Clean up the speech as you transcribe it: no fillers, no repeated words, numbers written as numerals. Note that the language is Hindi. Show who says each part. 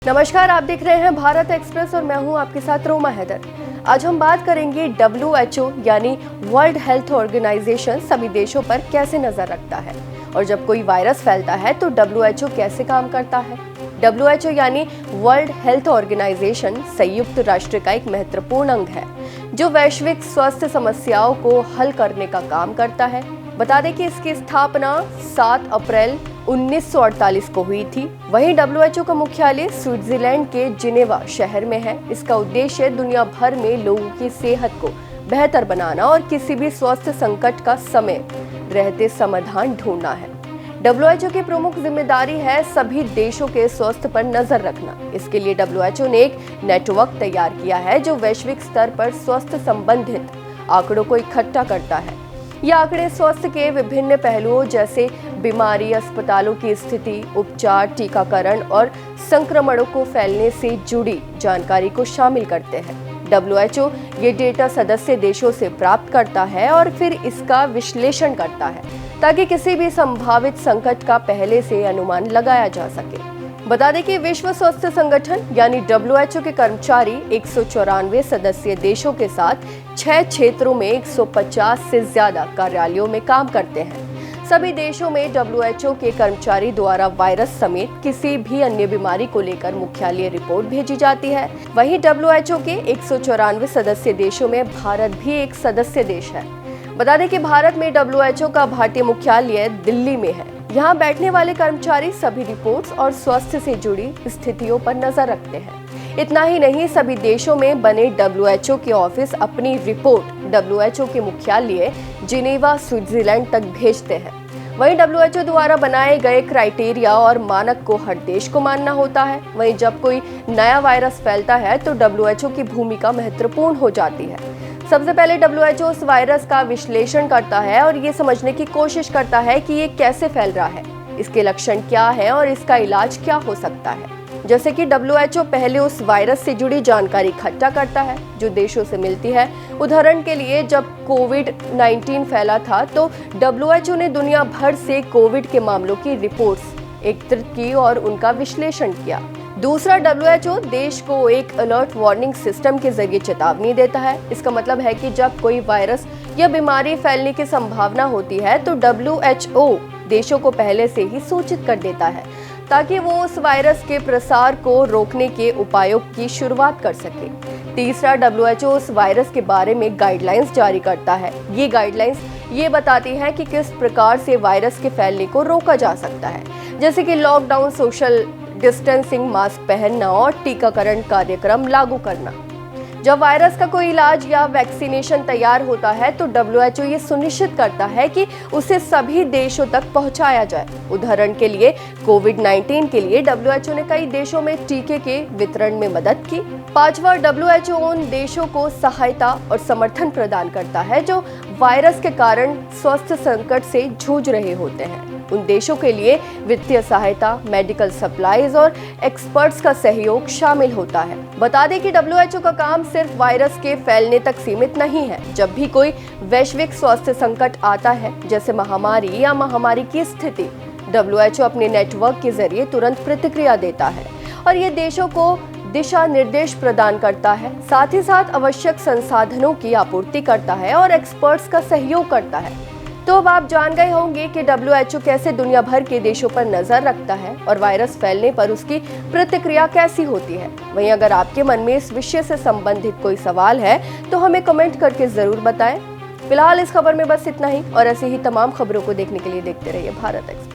Speaker 1: नमस्कार, आप देख रहे हैं भारत एक्सप्रेस और मैं हूं आपके साथ रोमा हैदर। आज हम बात करेंगे WHO यानी वर्ल्ड हेल्थ ऑर्गेनाइजेशन सभी देशों पर कैसे नजर रखता है और जब कोई वायरस फैलता है तो WHO कैसे काम करता है। WHO यानी वर्ल्ड हेल्थ ऑर्गेनाइजेशन संयुक्त राष्ट्र का एक महत्वपूर्ण अंग है जो वैश्विक स्वास्थ्य समस्याओं को हल करने का काम करता है। बता दें कि इसकी स्थापना 7 अप्रैल 1948 को हुई थी। वहीं WHO का मुख्यालय स्विट्जरलैंड के जिनेवा शहर में है। इसका उद्देश्य दुनिया भर में लोगों की सेहत को बेहतर बनाना और किसी भी स्वास्थ्य संकट का समय रहते समाधान ढूंढना है। WHO की प्रमुख जिम्मेदारी है सभी देशों के स्वास्थ्य पर नजर रखना। इसके लिए WHO ने एक नेटवर्क तैयार किया है जो वैश्विक स्तर पर स्वास्थ्य संबंधित आंकड़ों को इकट्ठा करता है। ये आंकड़े स्वास्थ्य के विभिन्न पहलुओं जैसे बीमारी, अस्पतालों की स्थिति, उपचार, टीकाकरण और संक्रमणों को फैलने से जुड़ी जानकारी को शामिल करते हैं। WHO ये डेटा सदस्य देशों से प्राप्त करता है और फिर इसका विश्लेषण करता है ताकि किसी भी संभावित संकट का पहले से अनुमान लगाया जा सके। बता दें कि विश्व स्वास्थ्य संगठन यानी WHO के कर्मचारी 194 सदस्यीय देशों के साथ 6 क्षेत्रों में 150 से ज्यादा कार्यालयों में काम करते हैं। सभी देशों में WHO के कर्मचारी द्वारा वायरस समेत किसी भी अन्य बीमारी को लेकर मुख्यालय रिपोर्ट भेजी जाती है। वहीं WHO के 194 सदस्य देशों में भारत भी एक सदस्य देश है। बता दें कि भारत में WHO का भारतीय मुख्यालय दिल्ली में है। यहाँ बैठने वाले कर्मचारी सभी रिपोर्ट्स और स्वास्थ्य से जुड़ी स्थितियों पर नजर रखते हैं। इतना ही नहीं, सभी देशों में बने WHO के ऑफिस अपनी रिपोर्ट WHO के मुख्यालय जिनेवा स्विट्जरलैंड तक भेजते हैं। वहीं WHO द्वारा बनाए गए क्राइटेरिया और मानक को हर देश को मानना होता है। वहीं जब कोई नया वायरस फैलता है तो WHO की भूमिका महत्वपूर्ण हो जाती है। सबसे पहले WHO उस वायरस का विश्लेषण करता है और ये समझने की कोशिश करता है कि ये कैसे फैल रहा है, इसके लक्षण क्या हैं और इसका इलाज क्या हो सकता है। जैसे कि WHO पहले उस वायरस से जुड़ी जानकारी इकट्ठा करता है जो देशों से मिलती है। उदाहरण के लिए जब कोविड-19 फैला था तो WHO ने दुनिया भर से कोविड के मामलों की रिपोर्ट्स एकत्रित की और उनका विश्लेषण किया। दूसरा, WHO देश को एक अलर्ट वार्निंग सिस्टम के जरिए चेतावनी देता है। इसका मतलब है कि जब कोई वायरस या बीमारी फैलने की संभावना होती है तो WHO देशों को पहले से ही सूचित कर देता है ताकि वो उस वायरस के प्रसार को रोकने के उपायों की शुरुआत कर सके। तीसरा, WHO उस वायरस के बारे में गाइडलाइंस जारी करता है। ये गाइडलाइंस ये बताती हैं कि किस प्रकार से वायरस के फैलने को रोका जा सकता है, जैसे कि लॉकडाउन, सोशल डिस्टेंसिंग, मास्क पहनना और टीकाकरण कार्यक्रम लागू करना। जब वायरस का कोई इलाज या वैक्सीनेशन तैयार होता है तो WHO ये सुनिश्चित करता है कि उसे सभी देशों तक पहुंचाया जाए। उदाहरण के लिए कोविड-19 के लिए WHO ने कई देशों में टीके के वितरण में मदद की। पांचवा, WHO उन देशों को सहायता और समर्थन प्रदान करता है जो वायरस के कारण स्वास्थ्य संकट से जूझ रहे होते हैं। उन देशों के लिए वित्तीय सहायता, मेडिकल सप्लाईज और एक्सपर्ट्स का सहयोग शामिल होता है। बता दें कि WHO का काम सिर्फ वायरस के फैलने तक सीमित नहीं है। जब भी कोई वैश्विक स्वास्थ्य संकट आता है, जैसे महामारी या महामारी की स्थिति, WHO अपने नेटवर्क के जरिए तुरंत प्रतिक्रिया देता है और ये देशों को दिशा निर्देश प्रदान करता है। साथ ही साथ आवश्यक संसाधनों की आपूर्ति करता है और एक्सपर्ट्स का सहयोग करता है। तो अब आप जान गए होंगे कि WHO कैसे दुनिया भर के देशों पर नजर रखता है और वायरस फैलने पर उसकी प्रतिक्रिया कैसी होती है। वहीं अगर आपके मन में इस विषय से संबंधित कोई सवाल है तो हमें कमेंट करके जरूर बताएं। फिलहाल इस खबर में बस इतना ही और ऐसे ही तमाम खबरों को देखने के लिए देखते रहिए भारत एक्सप्रेस।